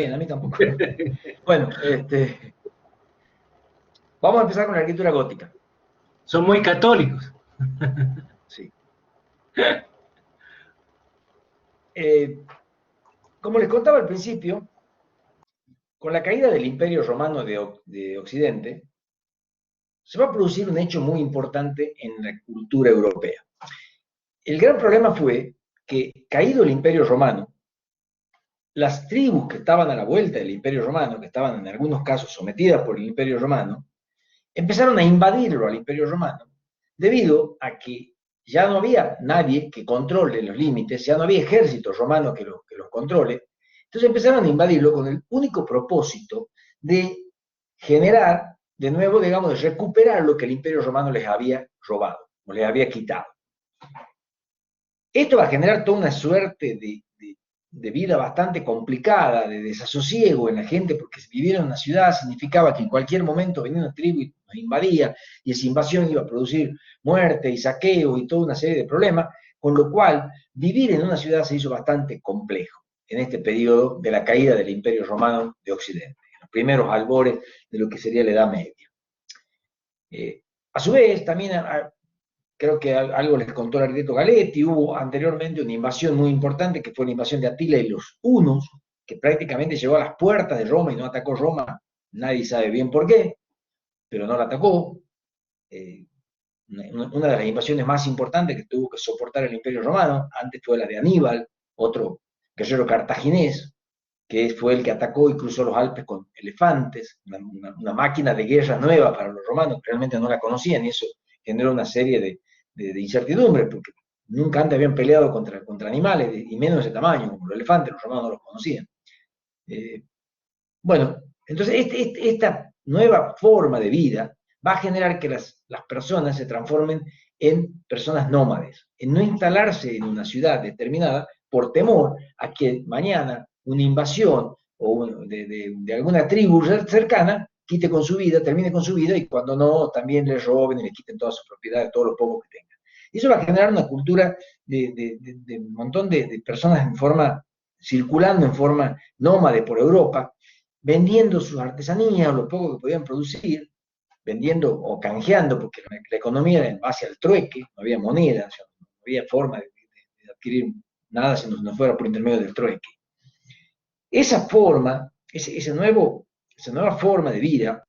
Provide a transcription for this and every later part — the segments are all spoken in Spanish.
bien, a mí tampoco. Bueno, vamos a empezar con la arquitectura gótica. Son muy católicos. Sí. Como les contaba al principio, con la caída del Imperio Romano de Occidente, se va a producir un hecho muy importante en la cultura europea. El gran problema fue que, caído el Imperio Romano, las tribus que estaban a la vuelta del Imperio Romano, que estaban en algunos casos sometidas por el Imperio Romano, empezaron a invadirlo al Imperio Romano, debido a que ya no había nadie que controle los límites, ya no había ejército romano que los controle. Entonces empezaron a invadirlo con el único propósito de generar, de nuevo, digamos, de recuperar lo que el Imperio Romano les había robado, o les había quitado. Esto va a generar toda una suerte de vida bastante complicada, de desasosiego en la gente, porque vivir en una ciudad significaba que en cualquier momento venía una tribu y nos invadía, y esa invasión iba a producir muerte y saqueo y toda una serie de problemas, con lo cual vivir en una ciudad se hizo bastante complejo en este periodo de la caída del Imperio Romano de Occidente, en los primeros albores de lo que sería la Edad Media. A su vez, también creo que algo les contó el arquitecto Galetti, hubo anteriormente una invasión muy importante que fue la invasión de Atila y los hunos, que prácticamente llegó a las puertas de Roma y no atacó Roma, nadie sabe bien por qué, pero no la atacó. Una de las invasiones más importantes que tuvo que soportar el Imperio Romano, antes fue la de Aníbal, otro guerrero cartaginés, que fue el que atacó y cruzó los Alpes con elefantes, una máquina de guerra nueva para los romanos, que realmente no la conocían, y eso generó una serie de incertidumbres, porque nunca antes habían peleado contra animales, y menos de ese tamaño, como los elefantes, los romanos no los conocían. Bueno, entonces esta nueva forma de vida va a generar que las personas se transformen en personas nómades, en no instalarse en una ciudad determinada por temor a que mañana una invasión o de alguna tribu cercana quite con su vida, termine con su vida, y cuando no, también les roben y les quiten todas sus propiedades, todo lo poco que tengan. Y eso va a generar una cultura de un montón de personas circulando en forma nómade por Europa, vendiendo sus artesanías o lo poco que podían producir, vendiendo o canjeando, porque la economía era en base al trueque, no había moneda, o sea, no había forma de adquirir nada si no fuera por intermedio del trueque. Esa forma, esa nueva forma de vida,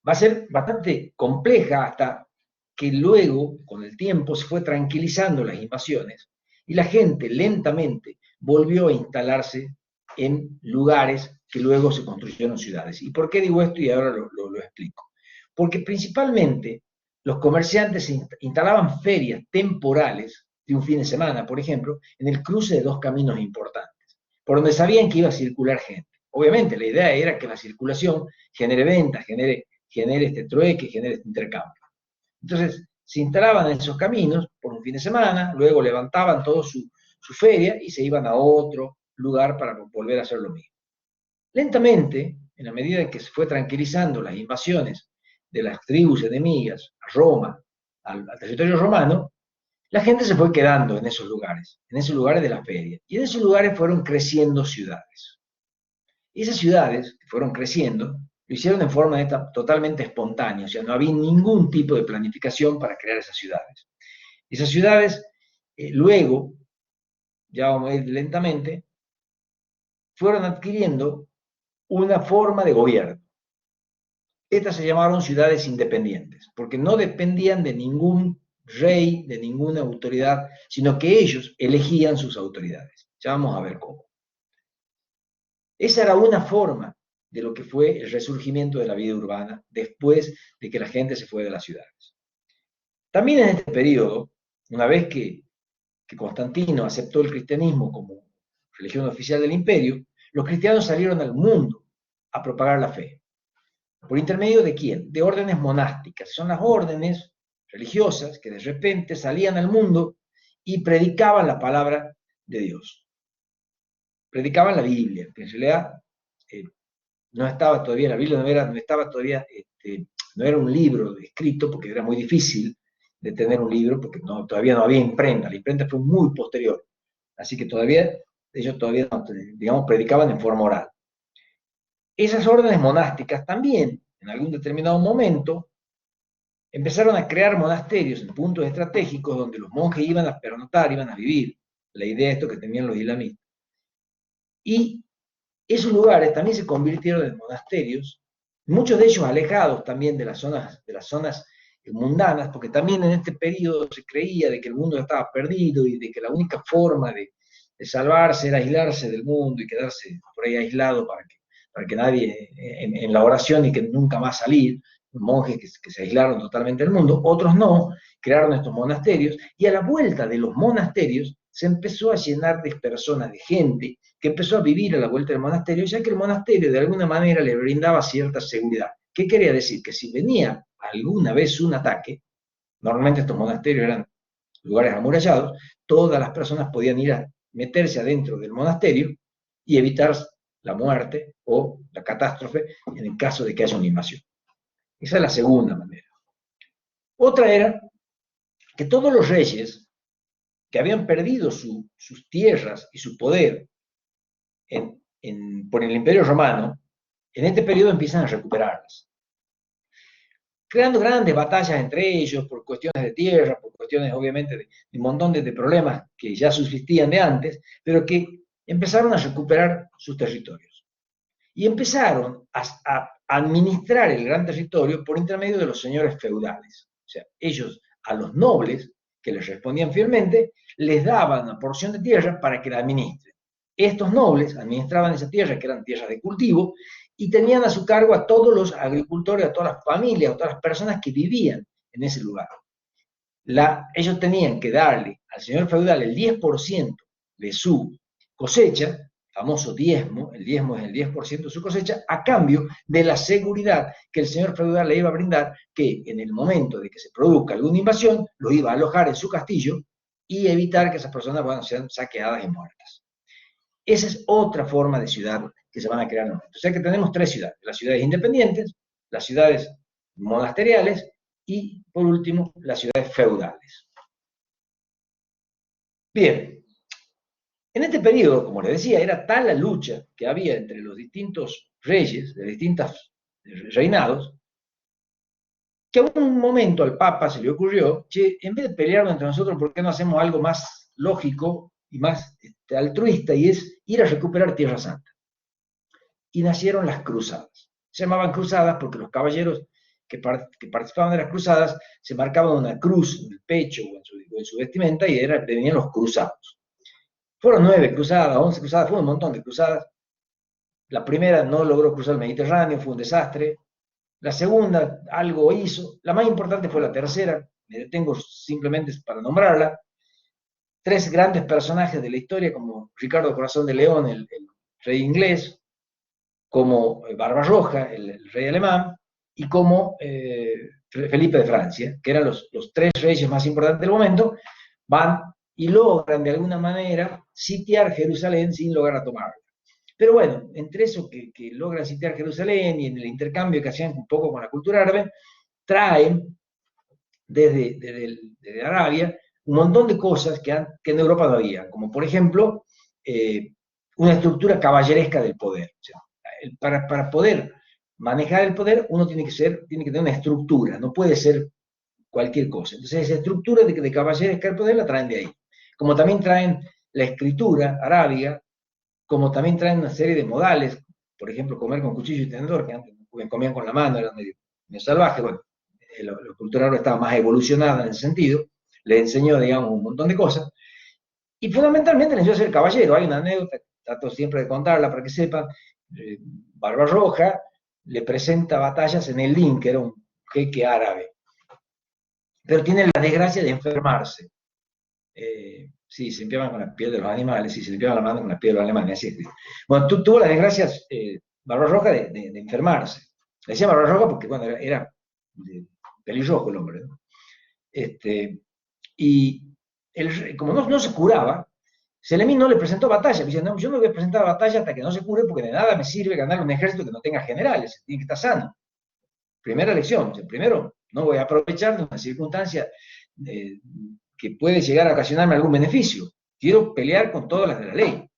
va a ser bastante compleja hasta que luego, con el tiempo, se fue tranquilizando las invasiones y la gente lentamente volvió a instalarse en lugares que luego se construyeron ciudades. ¿Y por qué digo esto? Y ahora lo explico. Porque principalmente los comerciantes instalaban ferias temporales de un fin de semana, por ejemplo, en el cruce de dos caminos importantes, por donde sabían que iba a circular gente. Obviamente la idea era que la circulación genere ventas, genere este trueque, genere este intercambio. Entonces, se instalaban en esos caminos por un fin de semana, luego levantaban toda su feria y se iban a otro lugar para volver a hacer lo mismo. Lentamente, en la medida en que se fue tranquilizando las invasiones de las tribus enemigas a Roma, al territorio romano, la gente se fue quedando en esos lugares de la feria. Y en esos lugares fueron creciendo ciudades. Y esas ciudades que fueron creciendo lo hicieron en forma totalmente espontánea, o sea, no había ningún tipo de planificación para crear esas ciudades. Esas ciudades, luego, ya vamos a ir lentamente, fueron adquiriendo una forma de gobierno. Estas se llamaron ciudades independientes, porque no dependían de ningún rey, de ninguna autoridad, sino que ellos elegían sus autoridades. Ya vamos a ver cómo. Esa era una forma de lo que fue el resurgimiento de la vida urbana después de que la gente se fue de las ciudades. También en este periodo, una vez que Constantino aceptó el cristianismo como religión oficial del imperio, los cristianos salieron al mundo a propagar la fe. ¿Por intermedio de quién? De órdenes monásticas. Son las órdenes religiosas que de repente salían al mundo y predicaban la palabra de Dios. Predicaban la Biblia, que en realidad no estaba todavía, la Biblia no estaba todavía, no era un libro escrito, porque era muy difícil de tener un libro, porque todavía no había imprenta, la imprenta fue muy posterior. Así que todavía ellos todavía, no, digamos, predicaban en forma oral. Esas órdenes monásticas también, en algún determinado momento, empezaron a crear monasterios en puntos estratégicos donde los monjes iban a pernoctar, iban a vivir. La idea de esto que tenían los islamistas. Y esos lugares también se convirtieron en monasterios, muchos de ellos alejados también de las zonas mundanas, porque también en este periodo se creía de que el mundo estaba perdido y de que la única forma de salvarse era aislarse del mundo y quedarse por ahí aislado para que nadie, en la oración y que nunca más salir, monjes que se aislaron totalmente del mundo, otros no, crearon estos monasterios, y a la vuelta de los monasterios se empezó a llenar de personas, de gente, que empezó a vivir a la vuelta del monasterio, ya que el monasterio de alguna manera le brindaba cierta seguridad. ¿Qué quería decir? Que si venía alguna vez un ataque, normalmente estos monasterios eran lugares amurallados, todas las personas podían ir a meterse adentro del monasterio y evitar la muerte o la catástrofe en el caso de que haya una invasión. Esa es la segunda manera. Otra era que todos los reyes que habían perdido sus tierras y su poder por el Imperio Romano, en este periodo empiezan a recuperarlas, creando grandes batallas entre ellos por cuestiones de tierra, por cuestiones obviamente de un montón de problemas que ya subsistían de antes, pero que empezaron a recuperar sus territorios. Y empezaron a administrar el gran territorio por intermedio de los señores feudales. O sea, ellos a los nobles que les respondían fielmente, les daban una porción de tierra para que la administren. Estos nobles administraban esa tierra, que eran tierras de cultivo, y tenían a su cargo a todos los agricultores, a todas las familias, a todas las personas que vivían en ese lugar. Ellos tenían que darle al señor feudal el 10% de su cosecha, famoso diezmo, el diezmo es el 10% de su cosecha, a cambio de la seguridad que el señor feudal le iba a brindar, que en el momento de que se produzca alguna invasión, lo iba a alojar en su castillo y evitar que esas personas sean saqueadas y muertas. Esa es otra forma de ciudad que se van a crear en el momento. O sea que tenemos tres ciudades: las ciudades independientes, las ciudades monasteriales y, por último, las ciudades feudales. Bien, en este periodo, como les decía, era tal la lucha que había entre los distintos reyes de distintos reinados, que a un momento al Papa se le ocurrió, che, en vez de pelearnos entre nosotros, ¿por qué no hacemos algo más lógico y más altruista? Y es ir a recuperar Tierra Santa. Y nacieron las cruzadas. Se llamaban cruzadas porque los caballeros que participaban de las cruzadas se marcaban una cruz en el pecho o en su vestimenta y venían los cruzados. Fueron 9 cruzadas, 11 cruzadas, fue un montón de cruzadas. La primera no logró cruzar el Mediterráneo, fue un desastre. La segunda algo hizo. La más importante fue la tercera, me detengo simplemente para nombrarla. 3 grandes personajes de la historia, como Ricardo Corazón de León, el rey inglés, como Barbarroja, el rey alemán, y como Felipe de Francia, que eran los 3 reyes más importantes del momento, van y logran de alguna manera sitiar Jerusalén sin lograr tomarla. Pero bueno, entre eso que logran sitiar Jerusalén y en el intercambio que hacían un poco con la cultura árabe, traen desde Arabia un montón de cosas que en Europa no había, como por ejemplo una estructura caballeresca del poder. O sea, para poder manejar el poder uno tiene que tener una estructura, no puede ser cualquier cosa. Entonces esa estructura de caballeresca del poder la traen de ahí. Como también traen la escritura arábiga, como también traen una serie de modales, por ejemplo, comer con cuchillo y tenedor, que antes comían con la mano, eran medio salvaje. Bueno, la cultura árabe estaba más evolucionada en ese sentido, le enseñó, digamos, un montón de cosas, y fundamentalmente les enseñó a ser caballero. Hay una anécdota, trato siempre de contarla para que sepan. Barbarroja le presenta batallas en el Lin, que era un jeque árabe, pero tiene la desgracia de enfermarse. Sí, se limpiaban con la piel de los animales, sí, se limpiaban la mano con la piel de los animales, así es. Bueno, tuvo la desgracia, Barbarroja, de enfermarse. Le decía Barbarroja porque, bueno, era pelirrojo el hombre, ¿no? Y como no se curaba, Selemín no le presentó batalla. Dice, no, yo no voy a presentar batalla hasta que no se cure, porque de nada me sirve ganar un ejército que no tenga generales, tiene que estar sano. Primera lección. Primero, no voy a aprovechar de una circunstancia que puede llegar a ocasionarme algún beneficio. Quiero pelear con todas las de la ley.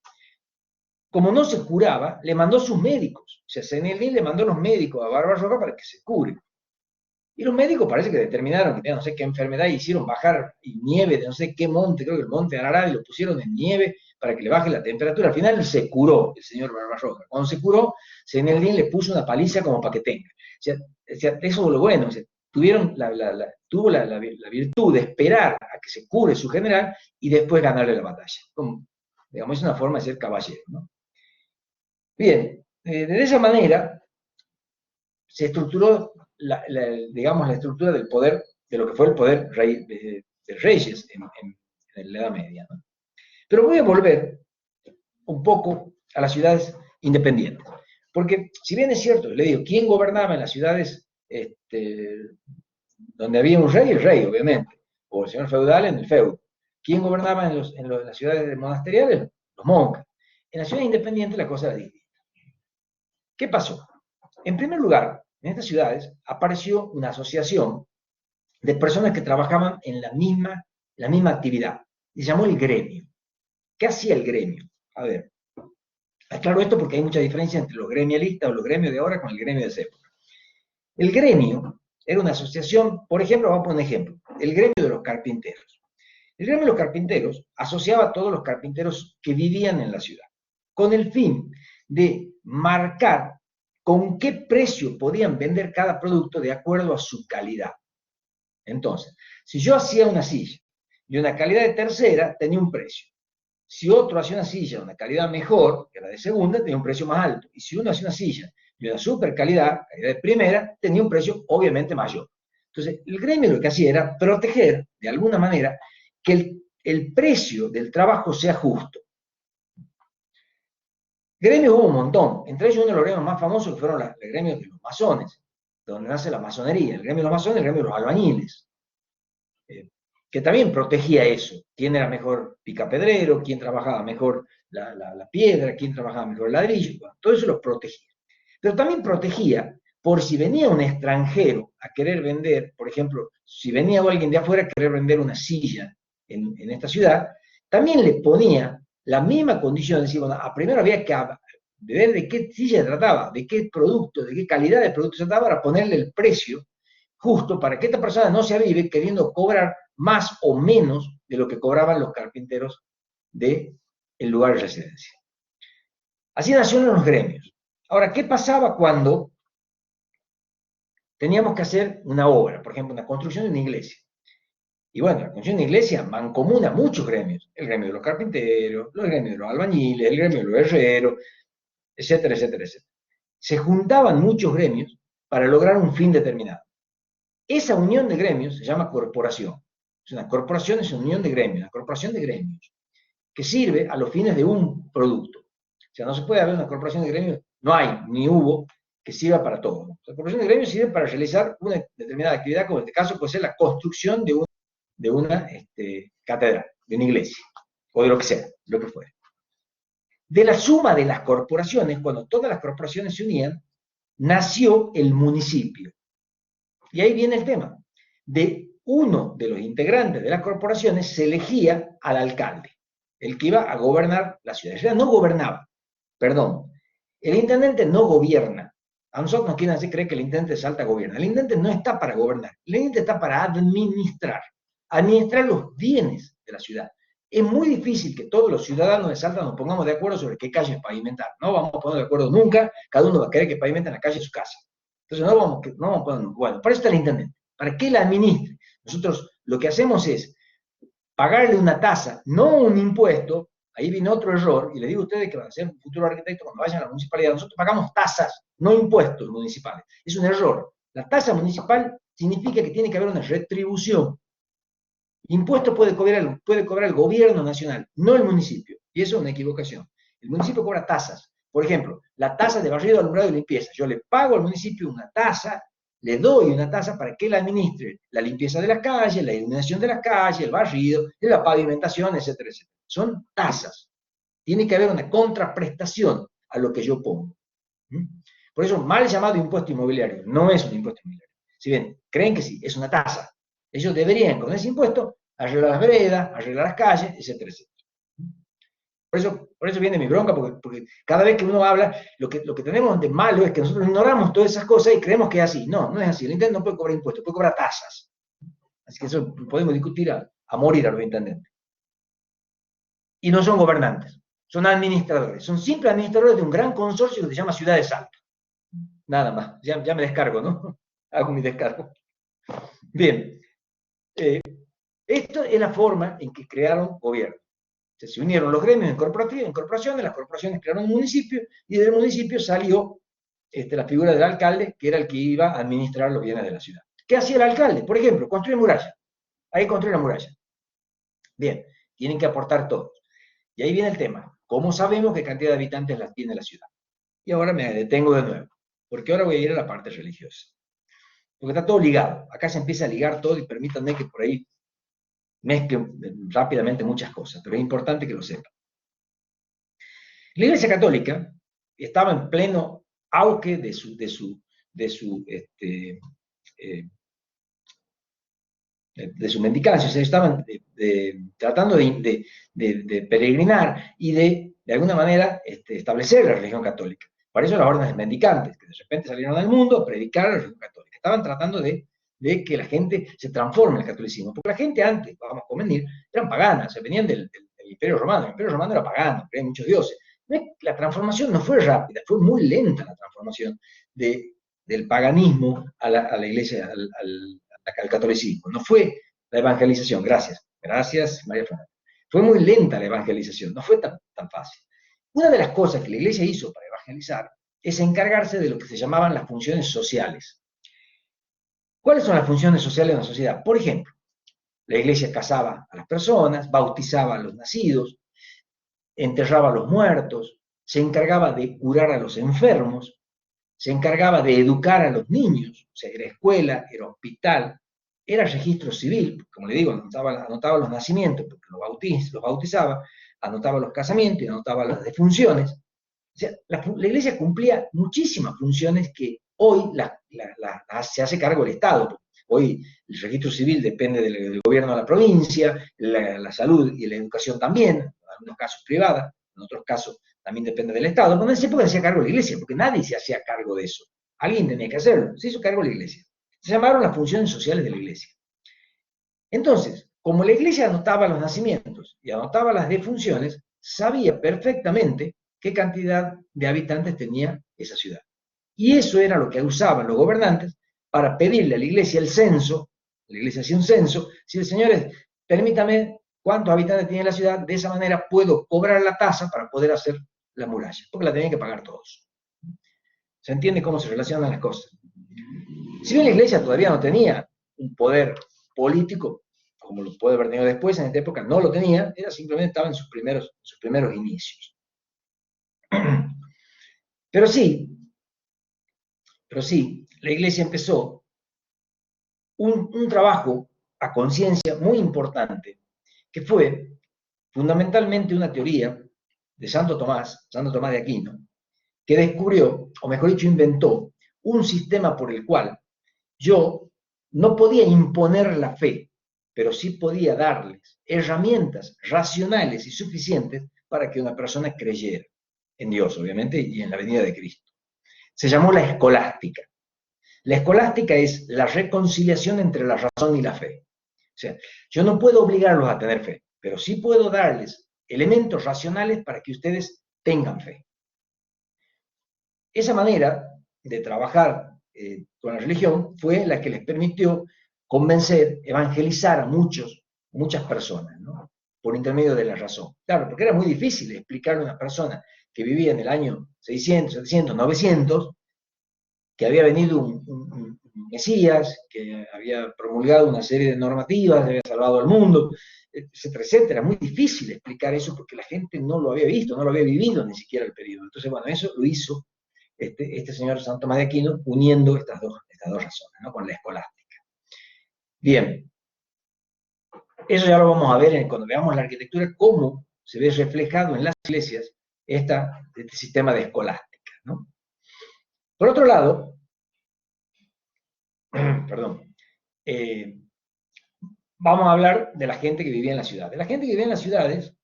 como no se curaba, le mandó sus médicos. O sea, Zenelín le mandó los médicos a Barbarroja para que se cure. Y los médicos parece que determinaron que tenía no sé qué enfermedad y hicieron bajar nieve de no sé qué monte, creo que el monte Ararat, y lo pusieron en nieve para que le baje la temperatura. Al final se curó el señor Barbarroja. Cuando se curó, Zenelín le puso una paliza como para que tenga. O sea, eso es lo bueno. O sea, tuvo la virtud de esperar a que se cure su general y después ganarle la batalla. Como, digamos, es una forma de ser caballero, ¿no? Bien, de esa manera se estructuró digamos, la estructura del poder, de lo que fue el poder de reyes en la Edad Media, ¿no? Pero voy a volver un poco a las ciudades independientes. Porque, si bien es cierto, le digo, ¿quién gobernaba en las ciudades donde había un rey? El rey, obviamente. O el señor feudal en el feudo. ¿Quién gobernaba en las ciudades monasteriales? Los monjes. En las ciudades independientes la cosa era distinta. ¿Qué pasó? En primer lugar, en estas ciudades apareció una asociación de personas que trabajaban en la misma actividad. Se llamó el gremio. ¿Qué hacía el gremio? A ver, aclaro esto porque hay mucha diferencia entre los gremialistas o los gremios de ahora con el gremio de esa época. El gremio era una asociación, por ejemplo, vamos a poner un ejemplo, el gremio de los carpinteros. El gremio de los carpinteros asociaba a todos los carpinteros que vivían en la ciudad, con el fin de marcar con qué precio podían vender cada producto de acuerdo a su calidad. Entonces, si yo hacía una silla de una calidad de tercera, tenía un precio. Si otro hacía una silla de una calidad mejor que la de segunda, tenía un precio más alto. Y si uno hacía una silla de una super calidad de primera, tenía un precio obviamente mayor. Entonces, el gremio lo que hacía era proteger, de alguna manera, que el precio del trabajo sea justo. Gremios hubo un montón, entre ellos uno de los gremios más famosos que fueron los gremios de los masones, donde nace la masonería, el gremio de los masones, el gremio de los albañiles, que también protegía eso, quién era mejor picapedrero, quién trabajaba mejor la piedra, quién trabajaba mejor el ladrillo, bueno, todo eso lo protegía. Pero también protegía por si venía un extranjero a querer vender, por ejemplo, si venía alguien de afuera a querer vender una silla en esta ciudad, también le ponía la misma condición, es decir, bueno, primero había que ver de qué silla se trataba, de qué producto, de qué calidad de producto se trataba, para ponerle el precio justo para que esta persona no se avive queriendo cobrar más o menos de lo que cobraban los carpinteros del lugar de residencia. Así nacieron los gremios. Ahora, ¿qué pasaba cuando teníamos que hacer una obra, por ejemplo, una construcción de una iglesia? Y bueno, la construcción de una iglesia mancomuna muchos gremios, el gremio de los carpinteros, los gremios de los albañiles, el gremio de los herreros, etcétera, etcétera, etcétera. Se juntaban muchos gremios para lograr un fin determinado. Esa unión de gremios se llama corporación. Una corporación es una unión de gremios, una corporación de gremios, que sirve a los fines de un producto. O sea, no se puede haber una corporación de gremios, no hay, ni hubo, que sirva para todo. La corporación de gremios sirve para realizar una determinada actividad, como en este caso puede ser la construcción de una catedral, de una iglesia, o de lo que sea, lo que fuera. De la suma de las corporaciones, cuando todas las corporaciones se unían, nació el municipio. Y ahí viene el tema. De uno de los integrantes de las corporaciones se elegía al alcalde, el que iba a gobernar la ciudad. En realidad no gobernaba, perdón. El intendente no gobierna. A nosotros nos quieren hacer creer que el intendente de Salta gobierna. El intendente no está para gobernar. El intendente está para administrar los bienes de la ciudad. Es muy difícil que todos los ciudadanos de Salta nos pongamos de acuerdo sobre qué calles pavimentar. No vamos a poner de acuerdo nunca. Cada uno va a querer que pavimenten la calle de su casa. Entonces no vamos a poner, bueno, para eso está el intendente, para que él administre. Nosotros lo que hacemos es pagarle una tasa, no un impuesto. Ahí viene otro error, y le digo a ustedes que van a ser un futuro arquitecto cuando vayan a la municipalidad. Nosotros pagamos tasas, no impuestos municipales. Es un error. La tasa municipal significa que tiene que haber una retribución. Impuesto puede cobrar el gobierno nacional, no el municipio. Y eso es una equivocación. El municipio cobra tasas. Por ejemplo, la tasa de barrido, alumbrado y limpieza. Yo le pago al municipio una tasa, le doy una tasa para que él administre la limpieza de las calles, la iluminación de las calles, el barrido, la pavimentación, etcétera, etcétera. Son tasas. Tiene que haber una contraprestación a lo que yo pongo. Por eso, mal llamado impuesto inmobiliario. No es un impuesto inmobiliario. Si bien creen que sí, es una tasa. Ellos deberían, con ese impuesto, arreglar las veredas, arreglar las calles, etcétera, etcétera. Por eso viene mi bronca, porque cada vez que uno habla, lo que tenemos de malo es que nosotros ignoramos todas esas cosas y creemos que es así. No, no es así. El intendente no puede cobrar impuestos, puede cobrar tasas. Así que eso podemos discutir a morir a los intendentes. Y no son gobernantes, son administradores. Son simples administradores de un gran consorcio que se llama Ciudad de Salta. Nada más. Ya me descargo, ¿no? Hago mi descargo. Bien. Esto es la forma en que crearon gobierno. Se unieron los gremios en corporaciones, las corporaciones crearon un municipio, y del municipio salió la figura del alcalde, que era el que iba a administrar los bienes de la ciudad. ¿Qué hacía el alcalde? Por ejemplo, construir muralla. Ahí construir la muralla. Bien, tienen que aportar todos. Y ahí viene el tema. ¿Cómo sabemos qué cantidad de habitantes tiene la ciudad? Y ahora me detengo de nuevo, porque ahora voy a ir a la parte religiosa. Porque está todo ligado. Acá se empieza a ligar todo y permítanme que por ahí mezclen rápidamente muchas cosas, pero es importante que lo sepan. La Iglesia Católica estaba en pleno auge de su mendicancia, o sea, estaban tratando de peregrinar y de alguna manera establecer la religión católica. Para eso las órdenes mendicantes, que de repente salieron al mundo a predicar la religión católica. Estaban tratando de que la gente se transforme en el catolicismo, porque la gente antes, vamos a convenir, eran paganas, se venían del Imperio Romano. El Imperio Romano era pagano, creía en muchos dioses. La transformación no fue rápida, fue muy lenta la transformación del paganismo a la iglesia, al catolicismo. No fue la evangelización, gracias María Fernanda. Fue muy lenta la evangelización, no fue tan fácil. Una de las cosas que la iglesia hizo para evangelizar es encargarse de lo que se llamaban las funciones sociales. ¿Cuáles son las funciones sociales de una sociedad? Por ejemplo, la iglesia casaba a las personas, bautizaba a los nacidos, enterraba a los muertos, se encargaba de curar a los enfermos, se encargaba de educar a los niños, o sea, era escuela, era hospital, era registro civil, como le digo, anotaba los nacimientos, porque los bautizaba, anotaba los casamientos y anotaba las defunciones. O sea, la iglesia cumplía muchísimas funciones que hoy se hace cargo el Estado. Hoy el registro civil depende del gobierno de la provincia, la salud y la educación también, en algunos casos privadas, en otros casos también depende del Estado. Pero en esa época se hacía cargo la iglesia, porque nadie se hacía cargo de eso. Alguien tenía que hacerlo, se hizo cargo la iglesia. Se llamaron las funciones sociales de la iglesia. Entonces, como la iglesia anotaba los nacimientos y anotaba las defunciones, sabía perfectamente qué cantidad de habitantes tenía esa ciudad. Y eso era lo que usaban los gobernantes para pedirle a la iglesia el censo. La iglesia hacía un censo, si el señores, permítame cuántos habitantes tiene la ciudad, de esa manera puedo cobrar la tasa para poder hacer la muralla, porque la tenían que pagar todos. ¿Se entiende cómo se relacionan las cosas? Si bien la iglesia todavía no tenía un poder político, como lo puede haber tenido después, en esta época no lo tenía, era simplemente estaba en sus primeros inicios. Pero sí, la iglesia empezó un trabajo a conciencia muy importante, que fue fundamentalmente una teoría de Santo Tomás de Aquino, que descubrió, o mejor dicho, inventó un sistema por el cual yo no podía imponer la fe, pero sí podía darles herramientas racionales y suficientes para que una persona creyera en Dios, obviamente, y en la venida de Cristo. Se llamó la escolástica. La escolástica es la reconciliación entre la razón y la fe. O sea, yo no puedo obligarlos a tener fe, pero sí puedo darles elementos racionales para que ustedes tengan fe. Esa manera de trabajar con la religión fue la que les permitió convencer, evangelizar a muchas personas, ¿no? Por intermedio de la razón. Claro, porque era muy difícil explicarle a una persona que vivía en el año 600, 700, 900, que había venido un Mesías, que había promulgado una serie de normativas, había salvado al mundo, etcétera, etcétera. Muy difícil explicar eso porque la gente no lo había visto, no lo había vivido ni siquiera el periodo. Entonces, bueno, eso lo hizo este señor Santo Tomás de Aquino, uniendo estas dos razones, ¿no? Con la escolástica. Bien, eso ya lo vamos a ver cuando veamos la arquitectura, cómo se ve reflejado en las iglesias este sistema de escolástica, ¿no? Por otro lado, perdón, vamos a hablar de la gente que vivía en las ciudades. La gente que vivía en las ciudades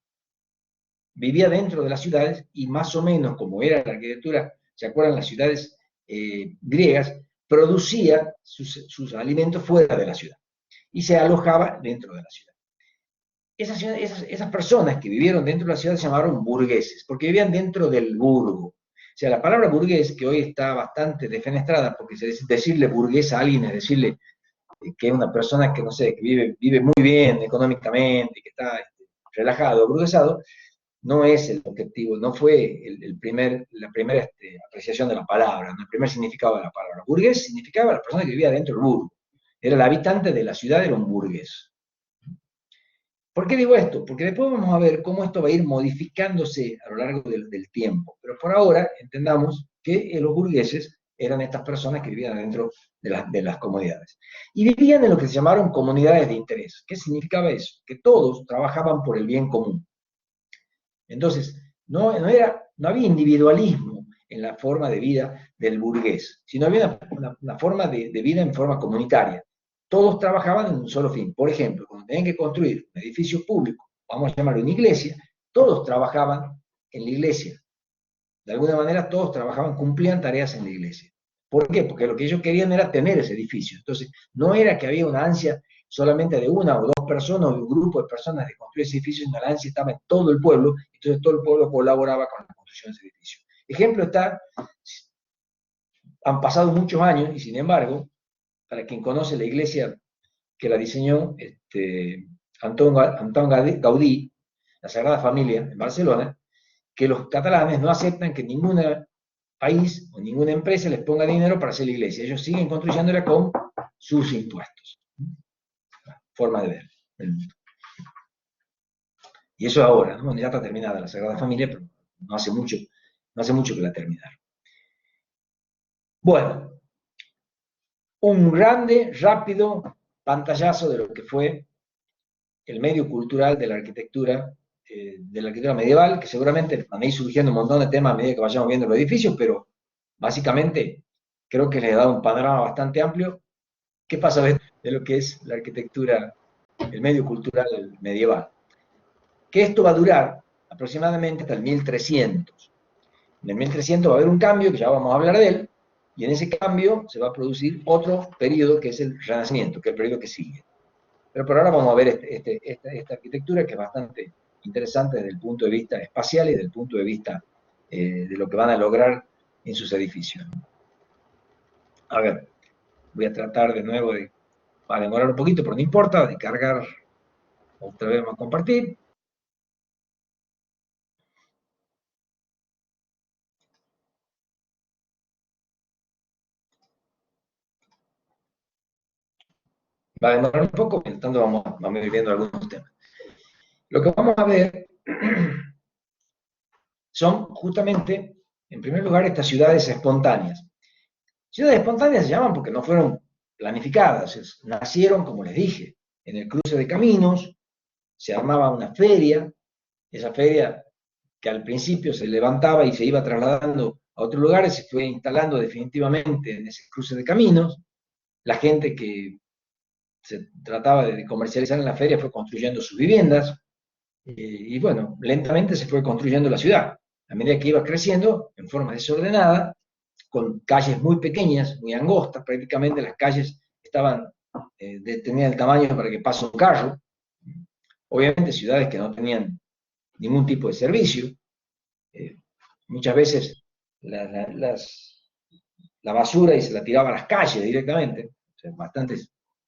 vivía dentro de las ciudades y más o menos como era la arquitectura, ¿se acuerdan? Las ciudades griegas, producía sus alimentos fuera de la ciudad y se alojaba dentro de la ciudad. Esas personas que vivieron dentro de la ciudad se llamaron burgueses, porque vivían dentro del burgo. O sea, la palabra burgués, que hoy está bastante defenestrada, porque decirle burgués a alguien es decirle que es una persona que, no sé, que vive muy bien económicamente, que está relajado, burguesado, no es el objetivo, no fue la primera apreciación de la palabra, no el primer significado de la palabra. Burgués significaba la persona que vivía dentro del burgo. Era el habitante de la ciudad, era un burgués. ¿Por qué digo esto? Porque después vamos a ver cómo esto va a ir modificándose a lo largo del tiempo. Pero por ahora entendamos que los burgueses eran estas personas que vivían dentro de las comunidades. Y vivían en lo que se llamaron comunidades de interés. ¿Qué significaba eso? Que todos trabajaban por el bien común. Entonces, no había individualismo en la forma de vida del burgués, sino había una forma de vida en forma comunitaria. Todos trabajaban en un solo fin. Por ejemplo, cuando tenían que construir un edificio público, vamos a llamarlo una iglesia, todos trabajaban en la iglesia. De alguna manera todos trabajaban, cumplían tareas en la iglesia. ¿Por qué? Porque lo que ellos querían era tener ese edificio. Entonces, no era que había una ansia solamente de una o dos personas o de un grupo de personas de construir ese edificio, sino la ansia estaba en todo el pueblo, entonces todo el pueblo colaboraba con la construcción de ese edificio. Ejemplo está, han pasado muchos años y sin embargo, para quien conoce la iglesia que la diseñó Antón Gaudí, la Sagrada Familia en Barcelona, que los catalanes no aceptan que ningún país o ninguna empresa les ponga dinero para hacer la iglesia. Ellos siguen construyéndola con sus impuestos. Forma de ver el mundo. Y eso ahora, ¿no? Ya está terminada la Sagrada Familia, pero no hace mucho que la terminaron. Bueno, un grande, rápido pantallazo de lo que fue el medio cultural de la arquitectura medieval, que seguramente van a ir surgiendo un montón de temas a medida que vayamos viendo los edificios, pero básicamente creo que les he dado un panorama bastante amplio. ¿Qué pasa de lo que es la arquitectura, el medio cultural medieval? Que esto va a durar aproximadamente hasta el 1300. En el 1300 va a haber un cambio, que ya vamos a hablar de él, y en ese cambio se va a producir otro periodo que es el Renacimiento, que es el periodo que sigue. Pero por ahora vamos a ver esta arquitectura que es bastante interesante desde el punto de vista espacial y desde el punto de vista de lo que van a lograr en sus edificios. A ver, voy a tratar de nuevo va a demorar un poquito, pero no importa, de cargar otra vez, vamos a compartir. Va a demorar un poco, mientras tanto vamos a ir viendo algunos temas. Lo que vamos a ver son justamente, en primer lugar, estas ciudades espontáneas. Ciudades espontáneas se llaman porque no fueron planificadas, nacieron, como les dije, en el cruce de caminos, se armaba una feria, esa feria que al principio se levantaba y se iba trasladando a otros lugares, se fue instalando definitivamente en ese cruce de caminos, la gente que se trataba de comercializar en la feria fue construyendo sus viviendas, y bueno, lentamente se fue construyendo la ciudad, a medida que iba creciendo en forma desordenada, con calles muy pequeñas, muy angostas, prácticamente las calles tenían el tamaño para que pase un carro, obviamente ciudades que no tenían ningún tipo de servicio, muchas veces la basura y se la tiraba a las calles directamente, o sea, bastante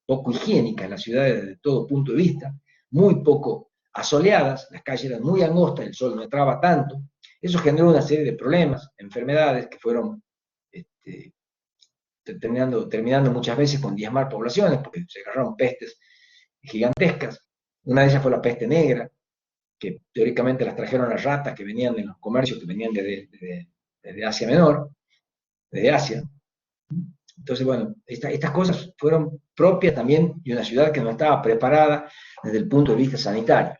poco higiénicas las ciudades desde todo punto de vista, muy poco asoleadas, las calles eran muy angostas, el sol no entraba tanto, eso generó una serie de problemas, enfermedades que fueron terminando muchas veces con diezmar poblaciones, porque se agarraron pestes gigantescas. Una de ellas fue la peste negra, que teóricamente las trajeron las ratas que venían de los comercios que venían desde Asia Menor, desde Asia. Entonces, bueno, estas cosas fueron propias también de una ciudad que no estaba preparada desde el punto de vista sanitario.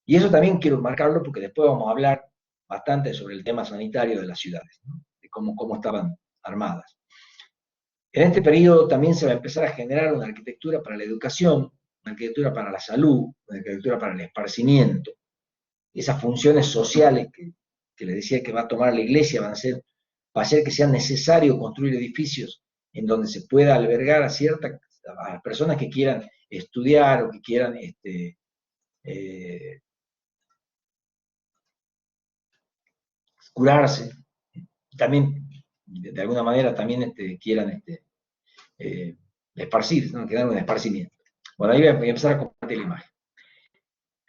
Y eso también quiero marcarlo porque después vamos a hablar bastante sobre el tema sanitario de las ciudades, ¿no? De cómo estaban armadas. En este periodo también se va a empezar a generar una arquitectura para la educación, una arquitectura para la salud, una arquitectura para el esparcimiento. esas funciones sociales que les decía que va a tomar la iglesia va a hacer que sea necesario construir edificios en donde se pueda albergar a las personas que quieran estudiar o que quieran curarse, también, de alguna manera, también quieran esparcir, ¿no? Que dan un esparcimiento. Bueno, ahí voy a empezar a compartir la imagen.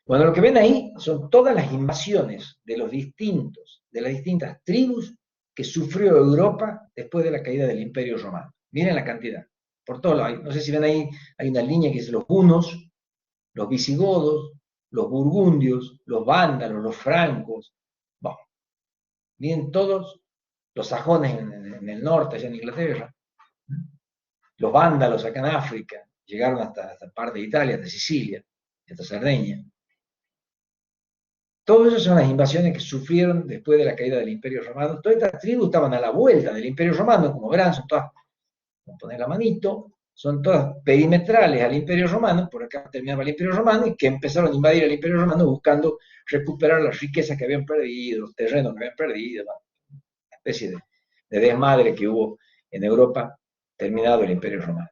Bueno, lo que ven ahí son todas las invasiones de las distintas tribus que sufrió Europa después de la caída del Imperio Romano. Miren la cantidad, por todos lados. No sé si ven ahí, hay una línea que dice los hunos, los visigodos, los burgundios, los vándalos, los francos. Bueno, miren todos los sajones en el norte, allá en Inglaterra, los vándalos acá en África, llegaron hasta parte de Italia, hasta Sicilia, hasta Cerdeña. Todo eso son las invasiones que sufrieron después de la caída del Imperio Romano. Todas estas tribus estaban a la vuelta del Imperio Romano, como verán, son todas, vamos a poner la manito, son todas perimetrales al Imperio Romano, por acá terminaba el Imperio Romano, y que empezaron a invadir el Imperio Romano buscando recuperar las riquezas que habían perdido, los terrenos que habían perdido, una especie de desmadre que hubo en Europa terminado el Imperio Romano.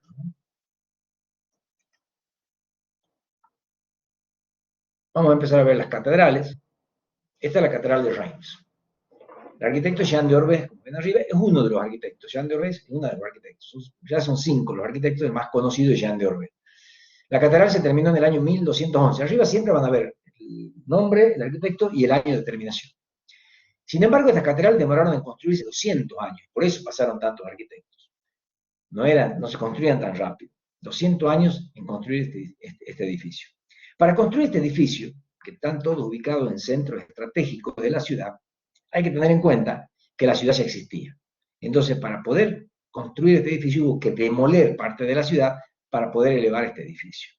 Vamos a empezar a ver las catedrales. Esta es la Catedral de Reims. El arquitecto Jean de Orbès, como ven arriba, es uno de los arquitectos. Jean de Orbès es uno de los arquitectos. Ya son 5 los arquitectos, el más conocido es Jean de Orbès. La catedral se terminó en el año 1211. Arriba siempre van a ver el nombre, el arquitecto y el año de terminación. Sin embargo, esta catedral demoraron en construirse 200 años. Por eso pasaron tantos arquitectos. No se construían tan rápido. 200 años en construir este edificio. Para construir este edificio, que están todos ubicados en centros estratégicos de la ciudad, hay que tener en cuenta que la ciudad ya existía. Entonces, para poder construir este edificio hubo que demoler parte de la ciudad para poder elevar este edificio.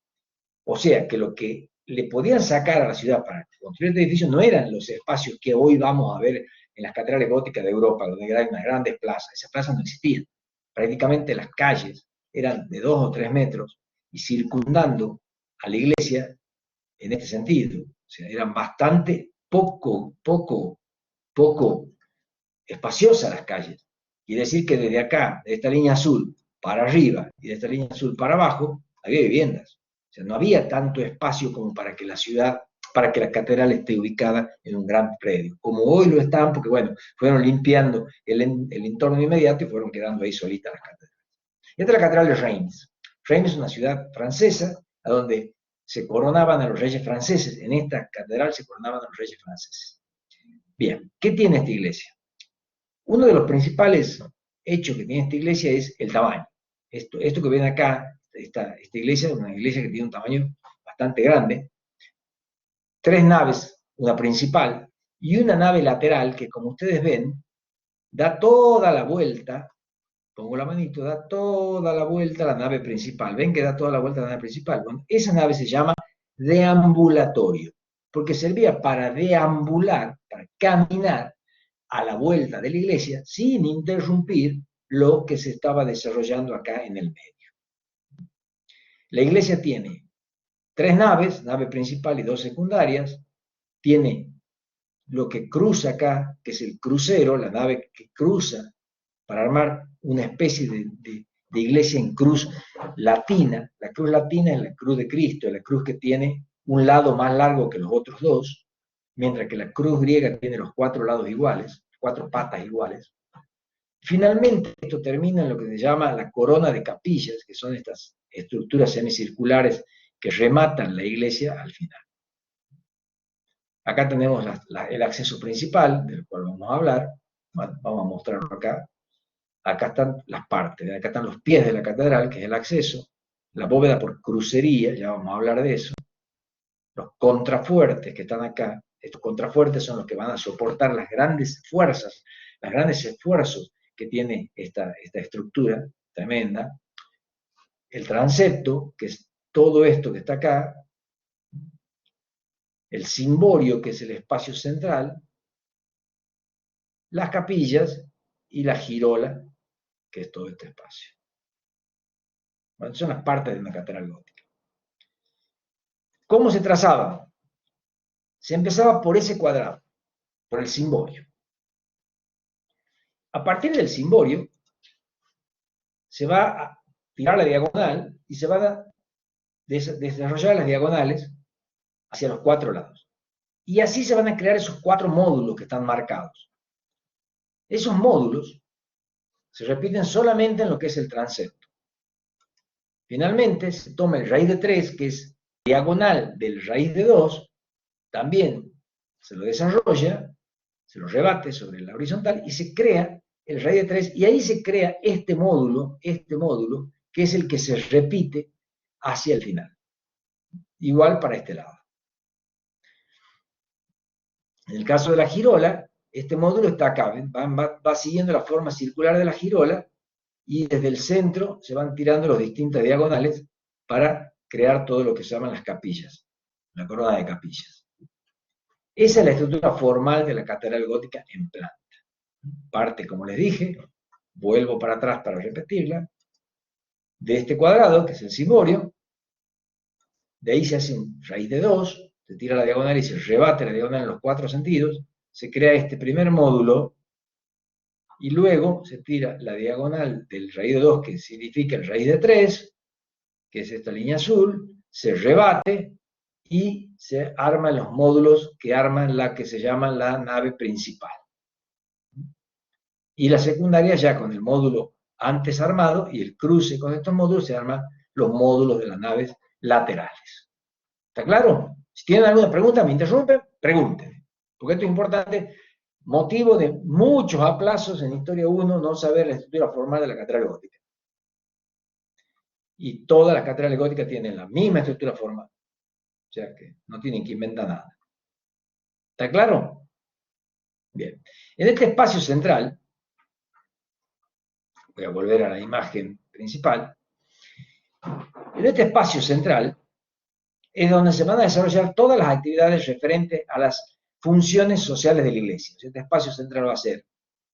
O sea, que lo que le podían sacar a la ciudad para construir este edificio no eran los espacios que hoy vamos a ver en las catedrales góticas de Europa, donde hay unas grandes plazas. Esas plazas no existían. Prácticamente las calles eran de 2 o 3 metros y circundando a la iglesia en este sentido. O sea, eran bastante poco espaciosas las calles. Quiere decir que desde acá, de esta línea azul para arriba y de esta línea azul para abajo, había viviendas. O sea, no había tanto espacio como para que la ciudad, para que la catedral esté ubicada en un gran predio. Como hoy lo están, porque bueno, fueron limpiando el entorno inmediato y fueron quedando ahí solitas las catedrales. Y esta es la catedral de Reims. Reims es una ciudad francesa a donde se coronaban a los reyes franceses. En esta catedral se coronaban a los reyes franceses. Bien, ¿qué tiene esta iglesia? Uno de los principales hechos que tiene esta iglesia es el tamaño. Esto que ven acá, esta iglesia es una iglesia que tiene un tamaño bastante grande. 3 naves, una principal y una nave lateral que, como ustedes ven, da toda la vuelta, pongo la manito, da toda la vuelta a la nave principal. ¿Ven que da toda la vuelta a la nave principal? Bueno, esa nave se llama deambulatorio, porque servía para deambular, para caminar a la vuelta de la iglesia sin interrumpir lo que se estaba desarrollando acá en el medio. La iglesia tiene 3 naves, nave principal y 2 secundarias, tiene lo que cruza acá, que es el crucero, la nave que cruza para armar una especie de iglesia en cruz latina. La cruz latina es la cruz de Cristo, es la cruz que tiene un lado más largo que los otros 2, mientras que la cruz griega tiene los 4 lados iguales, 4 patas iguales. Finalmente, esto termina en lo que se llama la corona de capillas, que son estas estructuras semicirculares que rematan la iglesia al final. Acá tenemos el acceso principal, del cual vamos a hablar. Vamos a mostrarlo acá. Acá están las partes, acá están los pies de la catedral, que es el acceso, la bóveda por crucería, ya vamos a hablar de eso. Los contrafuertes que están acá, estos contrafuertes son los que van a soportar las grandes fuerzas, los grandes esfuerzos que tiene esta estructura tremenda. El transepto, que es todo esto que está acá, el cimborio, que es el espacio central, las capillas y la girola, que es todo este espacio. Bueno, son las partes de una catedral gótica. ¿Cómo se trazaban? se empezaba por ese cuadrado, por el cimborio. A partir del cimborio, se va a tirar la diagonal y se van a desarrollar las diagonales hacia los 4 lados. Y así se van a crear esos 4 módulos que están marcados. Esos módulos se repiten solamente en lo que es el transepto. Finalmente, se toma el raíz de 3, que es diagonal del raíz de 2, también se lo desarrolla, se lo rebate sobre la horizontal y se crea el raíz de 3, y ahí se crea este módulo, que es el que se repite hacia el final. Igual para este lado. En el caso de la girola, este módulo está acá, va siguiendo la forma circular de la girola, y desde el centro se van tirando las distintas diagonales para crear todo lo que se llaman las capillas, la corona de capillas. Esa es la estructura formal de la catedral gótica en planta. Parte, como les dije, vuelvo para atrás para repetirla, de este cuadrado, que es el cimborio, de ahí se hace un raíz de 2, se tira la diagonal y se rebate la diagonal en los 4 sentidos, se crea este primer módulo, y luego se tira la diagonal del raíz de 2, que significa el raíz de 3, que es esta línea azul, se rebate, y se arman los módulos que arman la que se llama la nave principal. Y la secundaria ya con el módulo antes armado y el cruce con estos módulos se arman los módulos de las naves laterales. ¿Está claro? Si tienen alguna pregunta, me interrumpen, pregúntenme. Porque esto es importante, motivo de muchos aplazos en Historia 1, no saber la estructura formal de la catedral gótica. Y todas las catedrales góticas tienen la misma estructura formal. O sea que no tienen que inventar nada. ¿Está claro? Bien. En este espacio central, voy a volver a la imagen principal, en este espacio central es donde se van a desarrollar todas las actividades referentes a las funciones sociales de la iglesia. Este espacio central va a ser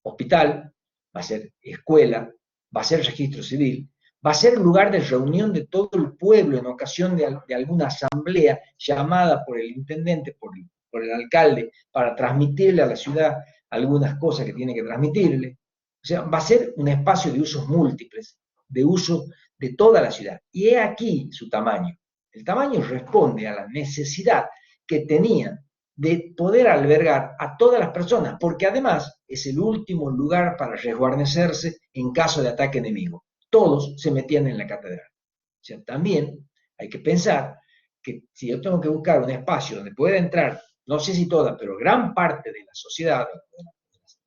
hospital, va a ser escuela, va a ser registro civil, va a ser lugar de reunión de todo el pueblo en ocasión de alguna asamblea llamada por el intendente, por el alcalde, para transmitirle a la ciudad algunas cosas que tiene que transmitirle. O sea, va a ser un espacio de usos múltiples, de uso de toda la ciudad. Y he aquí su tamaño. El tamaño responde a la necesidad que tenía de poder albergar a todas las personas, porque además es el último lugar para resguardecerse en caso de ataque enemigo. Todos se metían en la catedral. O sea, también hay que pensar que si yo tengo que buscar un espacio donde pueda entrar, no sé si toda, pero gran parte de la sociedad,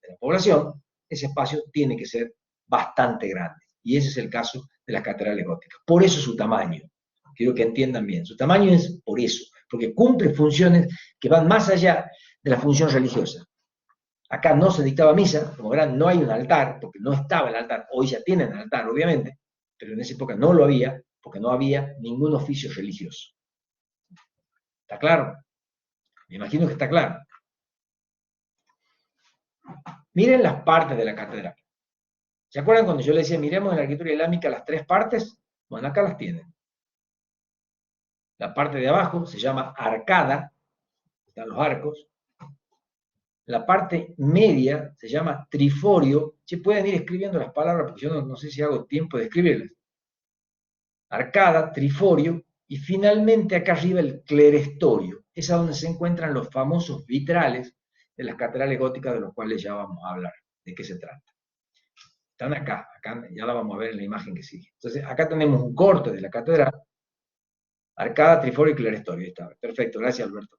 de la población, ese espacio tiene que ser bastante grande. Y ese es el caso de las catedrales góticas. Por eso su tamaño. Quiero que entiendan bien. Su tamaño es por eso, porque cumple funciones que van más allá de la función religiosa. Acá no se dictaba misa, como verán, no hay un altar, porque no estaba el altar. Hoy ya tienen altar, obviamente, pero en esa época no lo había, porque no había ningún oficio religioso. ¿Está claro? Me imagino que está claro. Miren las partes de la catedral. ¿Se acuerdan cuando yo les decía, miremos en la arquitectura islámica las 3 partes? Bueno, acá las tienen. La parte de abajo se llama arcada, están los arcos. La parte media se llama triforio. Se pueden ir escribiendo las palabras, porque yo no sé si hago tiempo de escribirlas. Arcada, triforio, y finalmente acá arriba el clerestorio. Es a donde se encuentran los famosos vitrales de las catedrales góticas, de los cuales ya vamos a hablar. ¿De qué se trata? Están acá, ya la vamos a ver en la imagen que sigue. Entonces, acá tenemos un corte de la catedral. Arcada, triforio y clerestorio. Ahí está. Perfecto, gracias Alberto.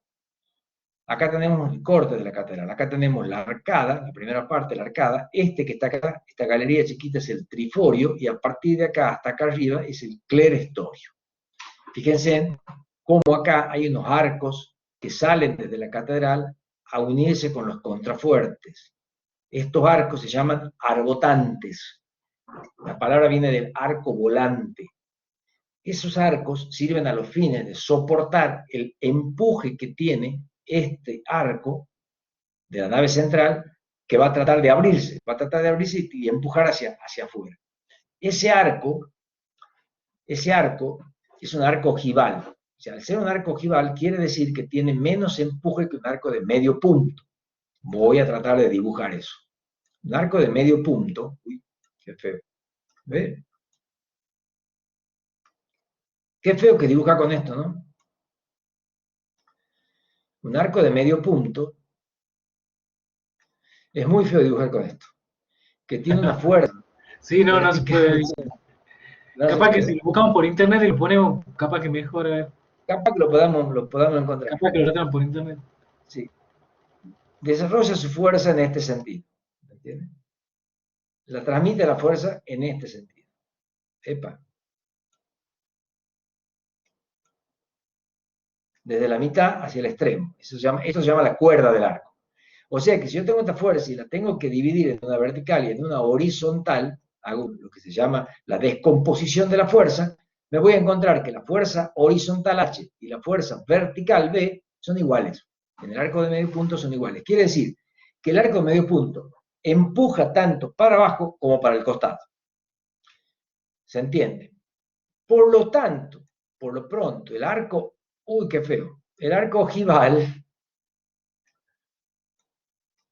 Acá tenemos el corte de la catedral. Acá tenemos la arcada, la primera parte, la arcada. Este que está acá, esta galería chiquita es el triforio, y a partir de acá hasta acá arriba es el clerestorio. Fíjense cómo acá hay unos arcos que salen desde la catedral a unirse con los contrafuertes. Estos arcos se llaman arbotantes. La palabra viene del arco volante. Esos arcos sirven a los fines de soportar el empuje que tiene este arco de la nave central, que va a tratar de abrirse y empujar hacia afuera. Ese arco es un arco ojival. sea, al ser un arco ojival, quiere decir que tiene menos empuje que un arco de medio punto. Voy a tratar de dibujar eso. Un arco de medio punto, uy, qué feo. ¿Ve? Qué feo que dibuja con esto, ¿no? Un arco de medio punto, es muy feo dibujar con esto, que tiene una fuerza Sí, no, no se vertical. puede. No se Capaz que si puede. lo buscamos por internet y lo ponemos, capaz que mejora. Capaz que lo podamos encontrar. Capaz que lo tratan por internet. Sí. Desarrolla su fuerza en este sentido. ¿Me entiendes? La transmite la fuerza en este sentido. Epa. Desde la mitad hacia el extremo. Esto se llama la cuerda del arco. O sea que si yo tengo esta fuerza y la tengo que dividir en una vertical y en una horizontal, hago lo que se llama la descomposición de la fuerza, me voy a encontrar que la fuerza horizontal H y la fuerza vertical B son iguales. En el arco de medio punto son iguales. Quiere decir que el arco de medio punto empuja tanto para abajo como para el costado. ¿Se entiende? Por lo tanto, por lo pronto, el arco, uy, qué feo, el arco ojival,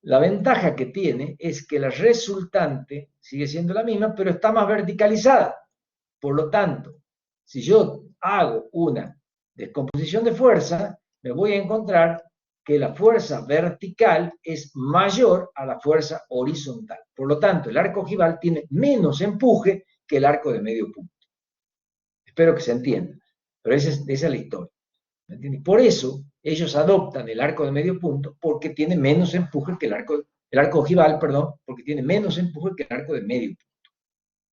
la ventaja que tiene es que la resultante sigue siendo la misma, pero está más verticalizada. Por lo tanto, si yo hago una descomposición de fuerza, me voy a encontrar que la fuerza vertical es mayor a la fuerza horizontal. Por lo tanto, el arco ojival tiene menos empuje que el arco de medio punto. Espero que se entienda, pero esa es la historia. ¿Me entiendes? Por eso ellos adoptan el arco de medio punto porque tiene menos empuje que el arco ojival, perdón, porque tiene menos empuje que el arco de medio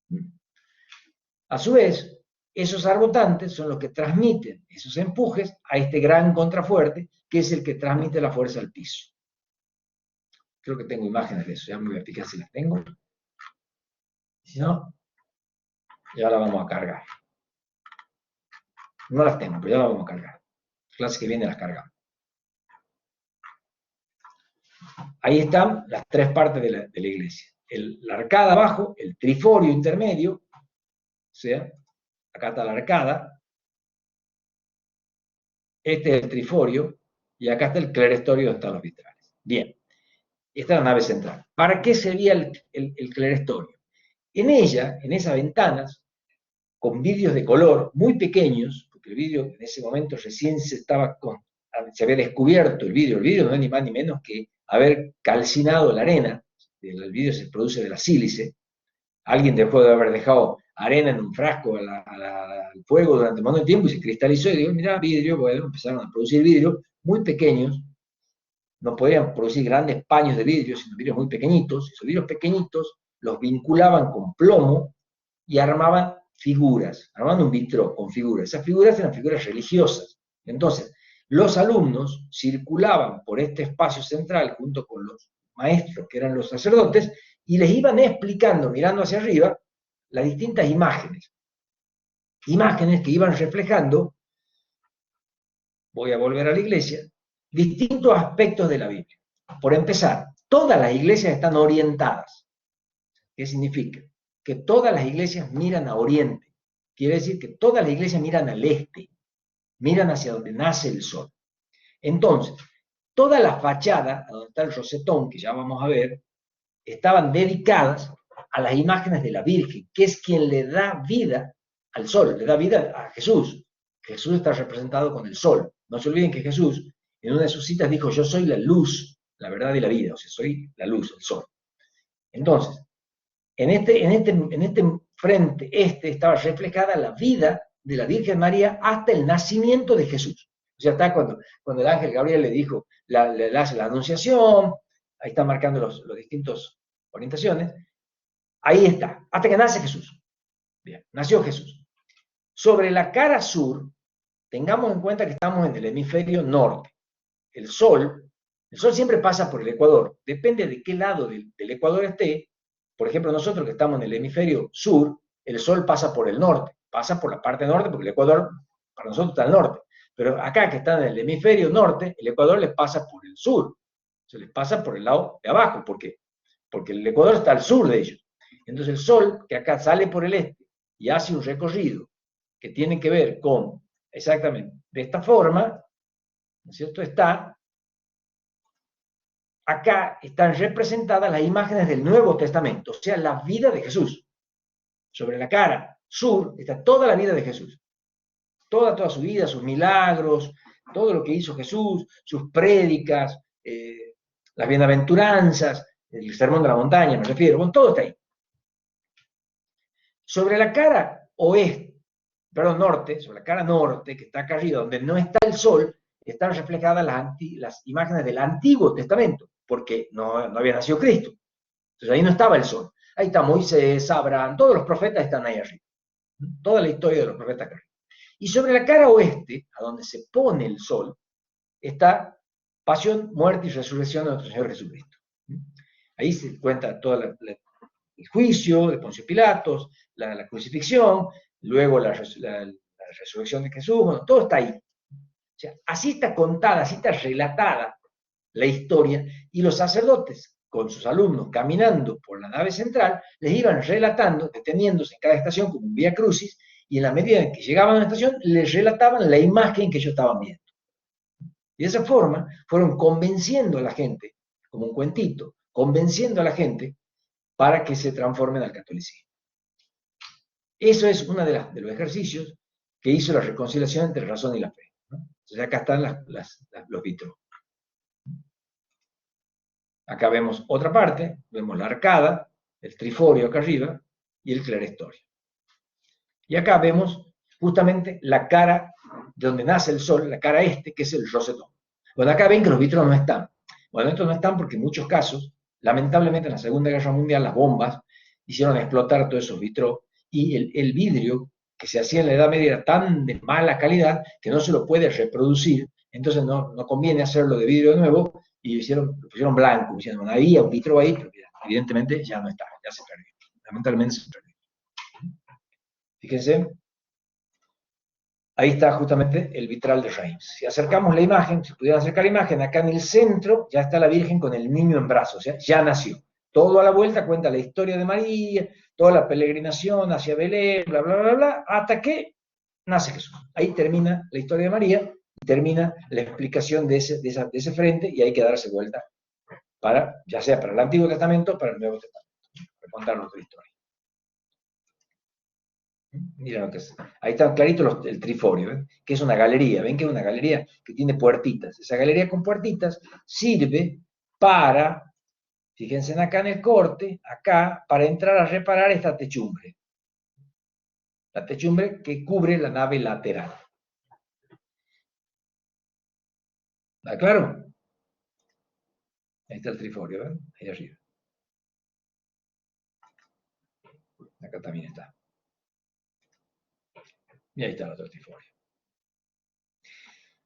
punto. A su vez, esos arbotantes son los que transmiten esos empujes a este gran contrafuerte, que es el que transmite la fuerza al piso. Creo que tengo imágenes de eso, ya me voy a fijar si las tengo. Si no, ya la vamos a cargar. No las tengo, pero ya las vamos a cargar. Clase que viene las cargamos. Ahí están las tres partes de la iglesia. La arcada abajo, el triforio intermedio, o sea, acá está la arcada, este es el triforio, y acá está el clerestorio donde están los vitrales. Bien, esta es la nave central. ¿Para qué servía el clerestorio? En ella, en esas ventanas, con vidrios de color muy pequeños, porque el vidrio en ese momento recién se había descubierto el vidrio no es ni más ni menos que haber calcinado la arena, el vidrio se produce de la sílice, alguien dejó de haber dejado arena en un frasco al fuego durante un montón de tiempo y se cristalizó y dijo, mira, vidrio, bueno, empezaron a producir vidrios muy pequeños, no podían producir grandes paños de vidrio, sino vidrios muy pequeñitos, esos vidrios pequeñitos los vinculaban con plomo y armaban figuras, armando un vitró con figuras. Esas figuras eran figuras religiosas. Entonces, los alumnos circulaban por este espacio central junto con los maestros, que eran los sacerdotes, y les iban explicando, mirando hacia arriba, las distintas imágenes. Imágenes que iban reflejando, voy a volver a la iglesia, distintos aspectos de la Biblia. Por empezar, todas las iglesias están orientadas. ¿Qué significa? Que todas las iglesias miran a oriente. Quiere decir que todas las iglesias miran al este, miran hacia donde nace el sol. Entonces, toda la fachada, donde está el rosetón, que ya vamos a ver, estaban dedicadas a las imágenes de la Virgen, que es quien le da vida al sol, le da vida a Jesús. Jesús está representado con el sol. No se olviden que Jesús, en una de sus citas, dijo, yo soy la luz, la verdad y la vida, o sea, soy la luz, el sol. Entonces, en este frente estaba reflejada la vida de la Virgen María hasta el nacimiento de Jesús. O sea, está cuando el ángel Gabriel le dijo, le hace la anunciación, ahí está marcando los distintos orientaciones, ahí está, hasta que nace Jesús. Bien, nació Jesús. Sobre la cara sur, tengamos en cuenta que estamos en el hemisferio norte. El sol siempre pasa por el ecuador, depende de qué lado del ecuador esté. Por ejemplo, nosotros que estamos en el hemisferio sur, el sol pasa por el norte, pasa por la parte norte, porque el ecuador para nosotros está al norte. Pero acá que están en el hemisferio norte, el ecuador les pasa por el sur, se les pasa por el lado de abajo. ¿Por qué? Porque el ecuador está al sur de ellos. Entonces el sol, que acá sale por el este y hace un recorrido que tiene que ver con Exactamente. De esta forma, ¿no es cierto? Acá están representadas las imágenes del Nuevo Testamento, o sea, la vida de Jesús. Sobre la cara sur está toda la vida de Jesús. Toda su vida, sus milagros, todo lo que hizo Jesús, sus prédicas, las bienaventuranzas, el sermón de la montaña, me refiero, bueno, todo está ahí. Sobre la cara norte, sobre la cara norte, que está acá arriba, donde no está el sol, están reflejadas las imágenes del Antiguo Testamento, porque no había nacido Cristo. Entonces ahí no estaba el sol. Ahí está Moisés, Abraham, todos los profetas están ahí arriba. Toda la historia de los profetas acá arriba. Y sobre la cara oeste, a donde se pone el sol, está pasión, muerte y resurrección de nuestro Señor Jesucristo. Ahí se cuenta todo el juicio de Poncio Pilatos, la crucifixión, luego la resurrección de Jesús, bueno, todo está ahí. O sea, así está contada, así está relatada la historia, y los sacerdotes, con sus alumnos, caminando por la nave central, les iban relatando, deteniéndose en cada estación como un vía crucis, y en la medida en que llegaban a la estación, les relataban la imagen que ellos estaban viendo. Y de esa forma fueron convenciendo a la gente, como un cuentito, convenciendo a la gente para que se transformen al catolicismo. Eso es uno de los ejercicios que hizo la reconciliación entre la razón y la fe, ¿no? Entonces acá están los vitros. Acá vemos otra parte, vemos la arcada, el triforio acá arriba y el clerestorio. Y acá vemos justamente la cara de donde nace el sol, la cara este, que es el rosetón. Bueno, acá ven que los vitros no están. Bueno, estos no están porque en muchos casos, lamentablemente en la Segunda Guerra Mundial, las bombas hicieron explotar todos esos vitros, y el vidrio que se hacía en la Edad Media era tan de mala calidad que no se lo puede reproducir, entonces no conviene hacerlo de vidrio de nuevo, y lo pusieron blanco, diciendo, bueno, había un vitro ahí, pero evidentemente ya no está, ya se perdió, lamentablemente se perdió. Fíjense, ahí está justamente el vitral de Reims. Si acercamos la imagen, si pudieran acercar la imagen, acá en el centro ya está la Virgen con el niño en brazos, o sea, ya nació. Todo a la vuelta cuenta la historia de María, toda la peregrinación hacia Belén, bla, bla, bla, bla, hasta que nace Jesús. Ahí termina la historia de María, y termina la explicación de ese frente, y hay que darse vuelta ya sea para el Antiguo Testamento o para el Nuevo Testamento, para contar otra historia. Miren lo que es. Ahí está clarito el triforio, ¿eh? Que es una galería. ¿Ven que es una galería que tiene puertitas? Esa galería con puertitas sirve para, fíjense acá en el corte, acá, para entrar a reparar esta techumbre. La techumbre que cubre la nave lateral. ¿Está claro? Ahí está el triforio, ¿ven? Ahí arriba. Acá también está. Y ahí está el otro triforio.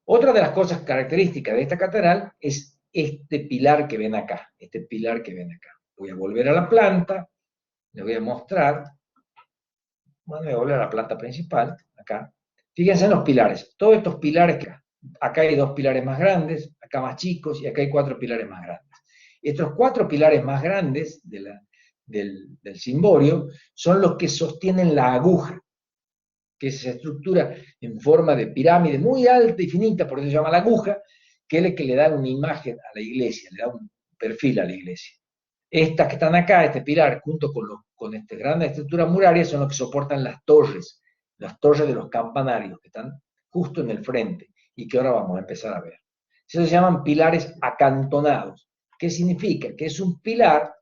Otra de las cosas características de esta catedral es este pilar que ven acá. Este pilar que ven acá. Voy a volver a la planta. Les voy a mostrar. Bueno, voy a volver a la planta principal. Acá. Fíjense en los pilares. Todos estos pilares, acá hay 2 pilares más grandes, acá más chicos, y acá hay 4 pilares más grandes. Estos 4 pilares más grandes del cimborio son los que sostienen la aguja, que es esa estructura en forma de pirámide muy alta y finita, por eso se llama la aguja, que es la que le da una imagen a la iglesia, le da un perfil a la iglesia. Estas que están acá, este pilar, junto con estas grandes estructuras murarias, son los que soportan las torres de los campanarios, que están justo en el frente, y que ahora vamos a empezar a ver. Eso se llaman pilares acantonados. ¿Qué significa? Que es un pilar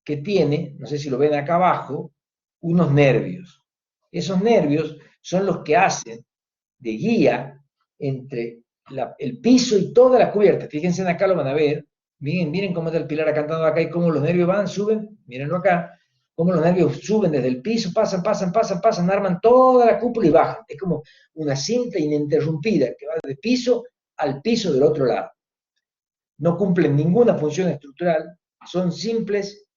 que tiene, no sé si lo ven acá abajo, unos nervios. Esos nervios son los que hacen de guía entre el piso y toda la cubierta. Fíjense acá, lo van a ver. Miren cómo está el pilar acantonado acá y cómo los nervios van, suben. Mírenlo acá. Cómo los nervios suben desde el piso, pasan, arman toda la cúpula y bajan. Es como una cinta ininterrumpida que va de piso al piso del otro lado. No cumplen ninguna función estructural, son simples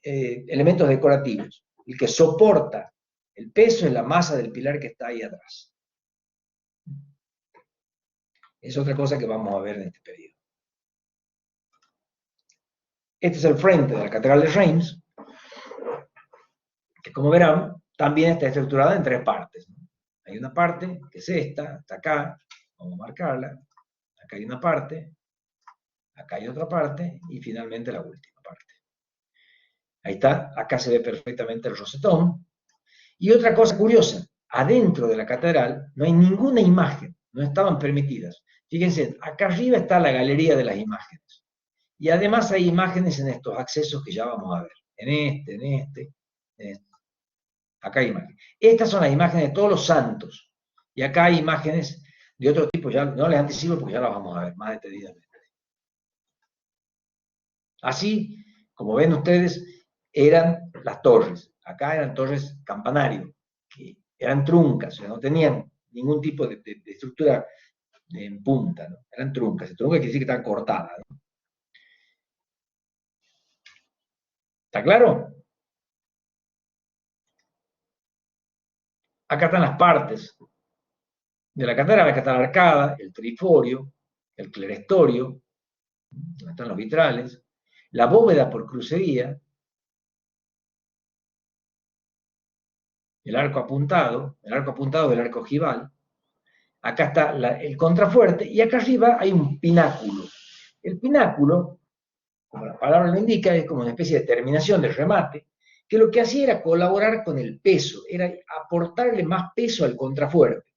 elementos decorativos. El que soporta el peso es la masa del pilar que está ahí atrás. Es otra cosa que vamos a ver en este periodo. Este es el frente de la Catedral de Reims, que como verán, también está estructurada en 3 partes, ¿no? Hay una parte que es esta, hasta acá, vamos a marcarla, acá hay una parte, acá hay otra parte, y finalmente la última parte. Ahí está, acá se ve perfectamente el rosetón. Y otra cosa curiosa, adentro de la catedral no hay ninguna imagen, no estaban permitidas. Fíjense, acá arriba está la galería de las imágenes. Y además hay imágenes en estos accesos que ya vamos a ver. En este, en este, en este. Acá hay imágenes. Estas son las imágenes de todos los santos. Y acá hay imágenes de otro tipo, ya no les anticipo porque ya las vamos a ver más detenidamente. Así, como ven ustedes, eran las torres. Acá eran torres campanario, que eran truncas, o sea, no tenían ningún tipo de estructura en punta, ¿no? Eran truncas. El trunca quiere decir que estaban cortadas, ¿no? ¿Está claro? Acá están las partes de la catedral. Acá está la arcada, el triforio, el clerestorio, donde están los vitrales, la bóveda por crucería, el arco apuntado del arco ojival. Acá está el contrafuerte y acá arriba hay un pináculo. El pináculo, como la palabra lo indica, es como una especie de terminación del remate, que lo que hacía era colaborar con el peso, era aportarle más peso al contrafuerte.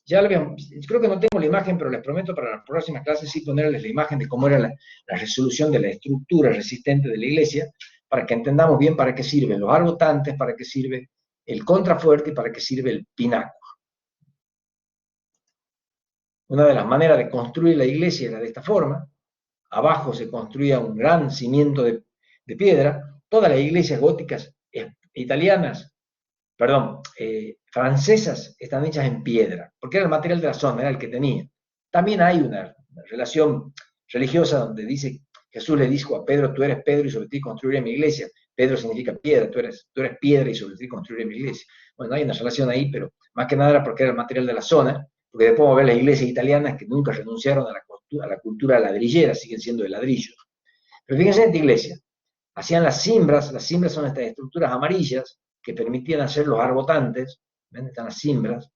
Ya lo vemos, creo que no tengo la imagen, pero les prometo para las próximas clases sí ponerles la imagen de cómo era la resolución de la estructura resistente de la iglesia, para que entendamos bien para qué sirven los arbotantes, para qué sirve el contrafuerte y para qué sirve el pináculo. Una de las maneras de construir la iglesia era de esta forma. Abajo se construía un gran cimiento de piedra. Todas las iglesias góticas italianas, perdón, francesas están hechas en piedra, porque era el material de la zona, era el que tenía. También hay una relación religiosa donde dice, Jesús le dijo a Pedro, tú eres Pedro y sobre ti construiré mi iglesia. Pedro significa piedra, tú eres piedra y sobre ti construiré mi iglesia. Bueno, hay una relación ahí, pero más que nada era porque era el material de la zona, porque después vamos a ver las iglesias italianas que nunca renunciaron a la cultura ladrillera, siguen siendo de ladrillo. Pero fíjense en esta iglesia, hacían las cimbras son estas estructuras amarillas que permitían hacer los arbotantes, ¿ven? Están las cimbras,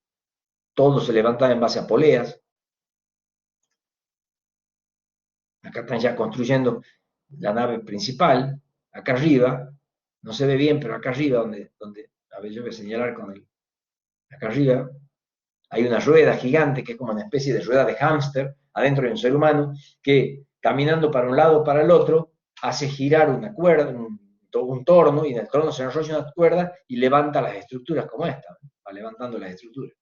todo se levantaba en base a poleas. Acá están ya construyendo la nave principal, acá arriba, no se ve bien, pero acá arriba, a ver, yo voy a señalar con el, acá arriba, hay una rueda gigante que es como una especie de rueda de hámster, adentro de un ser humano, que caminando para un lado o para el otro, hace girar una cuerda, un torno, y en el torno se enrolla una cuerda y levanta las estructuras como esta, va levantando las estructuras.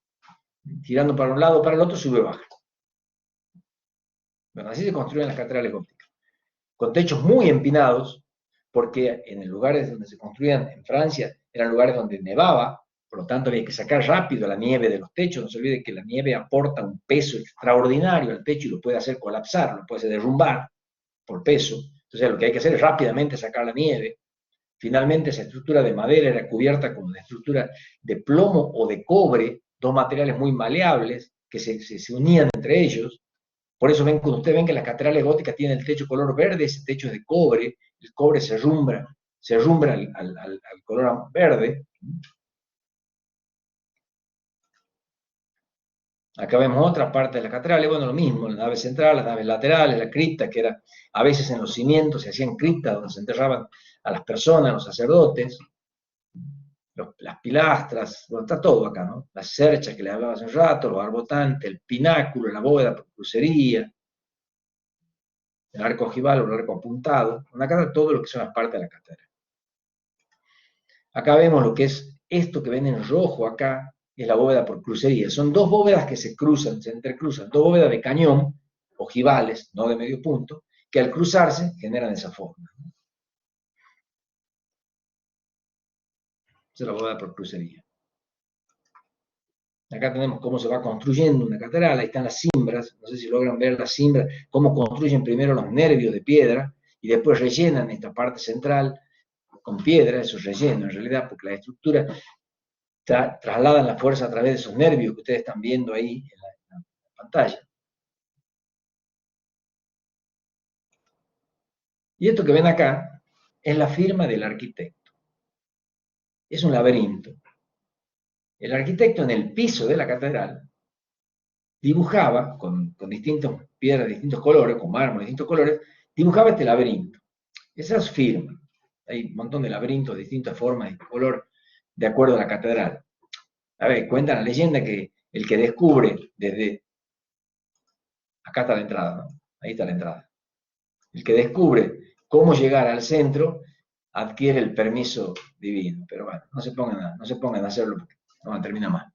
Girando para un lado o para el otro, sube o baja. Bueno, así se construyen las catedrales góticas. Con techos muy empinados, porque en los lugares donde se construían en Francia eran lugares donde nevaba, por lo tanto había que sacar rápido la nieve de los techos. No se olvide que la nieve aporta un peso extraordinario al techo y lo puede hacer colapsar, lo puede hacer derrumbar por peso. Entonces lo que hay que hacer es rápidamente sacar la nieve. Finalmente esa estructura de madera era cubierta con una estructura de plomo o de cobre, dos materiales muy maleables que se unían entre ellos. Por eso ven, cuando ustedes ven que las catedrales góticas tienen el techo color verde, ese techo es de cobre, el cobre se rumbra al color verde. Acá vemos otra parte de las catedrales, bueno, lo mismo, la nave central, las naves laterales, la cripta, que era, a veces en los cimientos se hacían criptas donde se enterraban a las personas, los sacerdotes, las pilastras, bueno, está todo acá, ¿no? Las cerchas que les hablaba hace un rato, los arbotantes, el pináculo, la bóveda por crucería, el arco ojival o el arco apuntado, acá está todo lo que son las partes de la catedral. Acá vemos lo que es esto que ven en rojo acá, es la bóveda por crucería. Son dos bóvedas que se cruzan, se entrecruzan, dos bóvedas de cañón, ojivales, no de medio punto, que al cruzarse generan esa forma. Esa es la bóveda por crucería. Acá tenemos cómo se va construyendo una catedral, ahí están las cimbras, no sé si logran ver las cimbras, cómo construyen primero los nervios de piedra y después rellenan esta parte central con piedra, eso es relleno en realidad, porque la estructura trasladan la fuerza a través de esos nervios que ustedes están viendo ahí en la pantalla. Y esto que ven acá es la firma del arquitecto. Es un laberinto. El arquitecto en el piso de la catedral dibujaba con distintas piedras de distintos colores, con mármol de distintos colores, dibujaba este laberinto. Esa es firma. Hay un montón de laberintos de distintas formas y color de acuerdo a la catedral. A ver, cuenta la leyenda que el que descubre desde... Acá está la entrada, ¿no? Ahí está la entrada. El que descubre cómo llegar al centro adquiere el permiso divino. Pero bueno, no se pongan a hacerlo porque no van a terminar mal.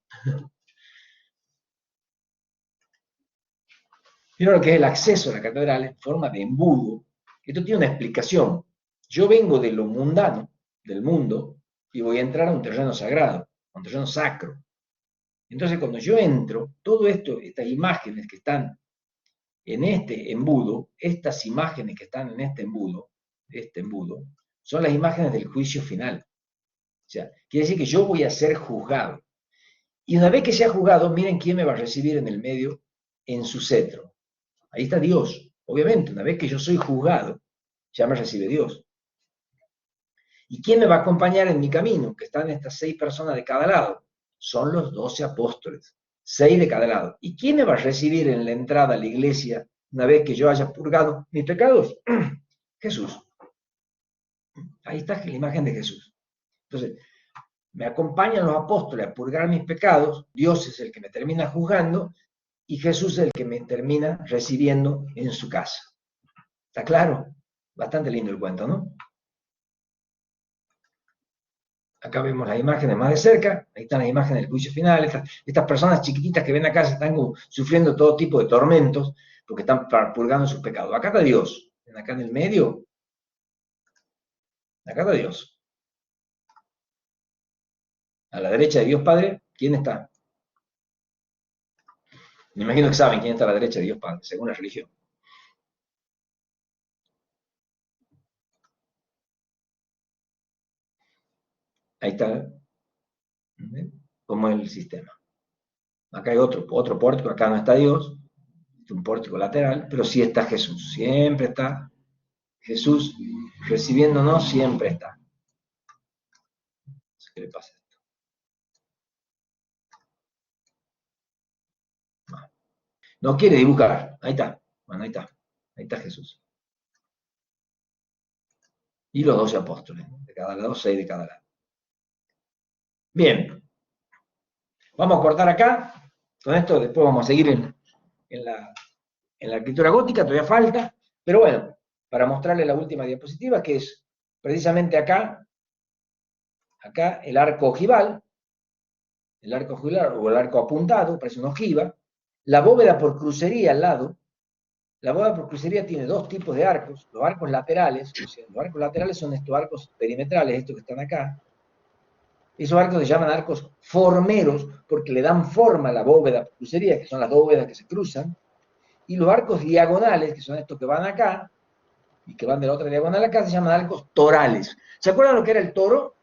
Pero lo que es el acceso a la catedral en forma de embudo, esto tiene una explicación. Yo vengo de lo mundano, del mundo, y voy a entrar a un terreno sagrado, a un terreno sacro. Entonces, cuando yo entro, todo esto, estas imágenes que están en este embudo, estas imágenes que están en este embudo, son las imágenes del juicio final. O sea, quiere decir que yo voy a ser juzgado. Y una vez que sea juzgado, miren quién me va a recibir en el medio, en su cetro. Ahí está Dios. Obviamente, una vez que yo soy juzgado, ya me recibe Dios. ¿Y quién me va a acompañar en mi camino? Que están estas 6 personas de cada lado. Son los 12 apóstoles. 6 de cada lado. ¿Y quién me va a recibir en la entrada a la iglesia una vez que yo haya purgado mis pecados? Jesús. Ahí está la imagen de Jesús. Entonces, me acompañan los apóstoles a purgar mis pecados, Dios es el que me termina juzgando, y Jesús es el que me termina recibiendo en su casa. ¿Está claro? Bastante lindo el cuento, ¿no? Acá vemos las imágenes más de cerca, ahí están las imágenes del juicio final, estas personas chiquititas que ven acá se están sufriendo todo tipo de tormentos, porque están purgando sus pecados. Acá está Dios, acá en el medio, acá está Dios. A la derecha de Dios Padre, ¿quién está? Me imagino que saben quién está a la derecha de Dios Padre, según la religión. Ahí está, como es el sistema. Acá hay otro pórtico, acá no está Dios, es un pórtico lateral, pero sí está Jesús, siempre está Jesús recibiéndonos, siempre está. No sé qué le pasa a esto. No quiere dibujar, ahí está, bueno, ahí está Jesús. Y los 12 apóstoles, de cada lado, 6 de cada lado. Bien, vamos a cortar acá, con esto después vamos a seguir en la arquitectura gótica, todavía falta, pero bueno, para mostrarle la última diapositiva, que es precisamente acá el arco ojival, o el arco apuntado, parece una ojiva, la bóveda por crucería al lado. La bóveda por crucería tiene 2 tipos de arcos, los arcos laterales, o sea, los arcos laterales son estos arcos perimetrales, estos que están acá. Esos arcos se llaman arcos formeros porque le dan forma a la bóveda por crucería, que son las 2 bóvedas que se cruzan, y los arcos diagonales, que son estos que van acá, y que van de la otra diagonal acá, se llaman arcos torales. ¿Se acuerdan lo que era el toro?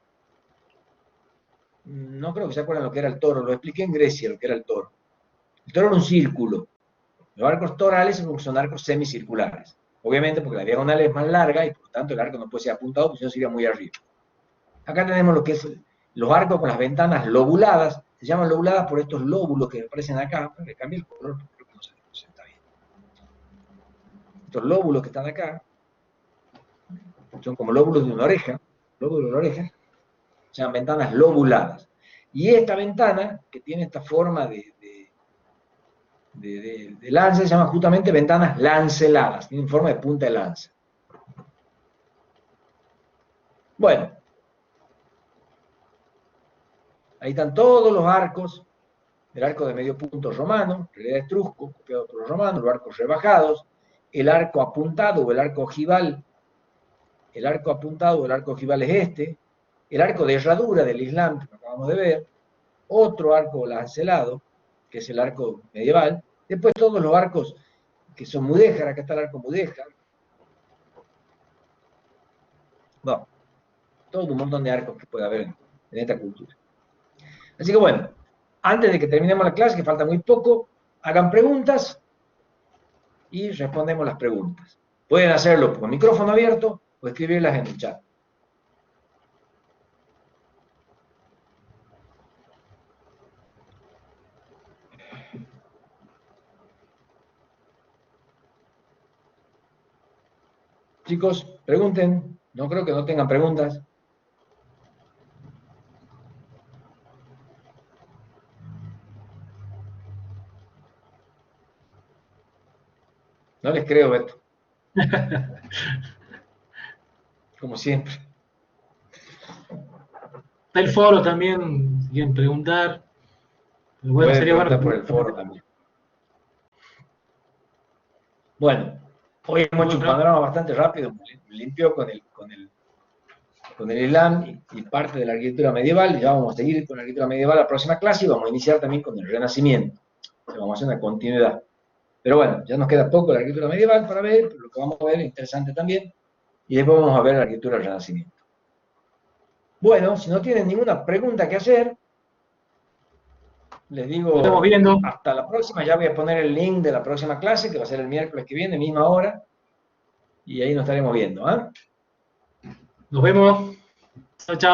No creo que se acuerdan lo que era el toro, lo expliqué en Grecia lo que era el toro. El toro era un círculo. Los arcos torales son arcos semicirculares. Obviamente porque la diagonal es más larga y por lo tanto el arco no puede ser apuntado porque si no sería muy arriba. Acá tenemos lo que es los arcos con las ventanas lobuladas. Se llaman lobuladas por estos lóbulos que aparecen acá. Le cambié el color porque creo que no se está bien. Estos lóbulos que están acá son como lóbulos de una oreja. Lóbulos de una oreja. Se llaman ventanas lobuladas. Y esta ventana, que tiene esta forma de lanza, se llaman justamente ventanas lanceladas, tienen forma de punta de lanza. Bueno, ahí están todos los arcos, el arco de medio punto romano, en realidad etrusco, copiado por los romanos, los arcos rebajados, el arco apuntado o el arco ojival, el arco apuntado o el arco ojival es este, el arco de herradura del Islam, que acabamos de ver, otro arco lancelado, que es el arco medieval, después todos los arcos que son mudéjar, acá está el arco mudéjar, bueno, todo un montón de arcos que puede haber en esta cultura. Así que bueno, antes de que terminemos la clase, que falta muy poco, hagan preguntas y respondemos las preguntas. Pueden hacerlo con micrófono abierto o escribirlas en el chat. Chicos, pregunten. No creo que no tengan preguntas. No les creo, Beto. Como siempre. Está el foro también, si quieren preguntar. Pero bueno, Pueden sería bueno. preguntar por el foro también. Bueno, hoy hemos hecho un panorama bastante rápido, muy limpio con el Islam y parte de la arquitectura medieval. Ya vamos a seguir con la arquitectura medieval la próxima clase y vamos a iniciar también con el Renacimiento. O sea, vamos a hacer una continuidad. Pero bueno, ya nos queda poco la arquitectura medieval para ver, pero lo que vamos a ver es interesante también. Y después vamos a ver la arquitectura del Renacimiento. Bueno, si no tienen ninguna pregunta que hacer, les digo Estamos viendo. hasta la próxima. Ya voy a poner el link de la próxima clase, que va a ser el miércoles que viene, misma hora. Y ahí nos estaremos viendo. Nos vemos. Chao, chao.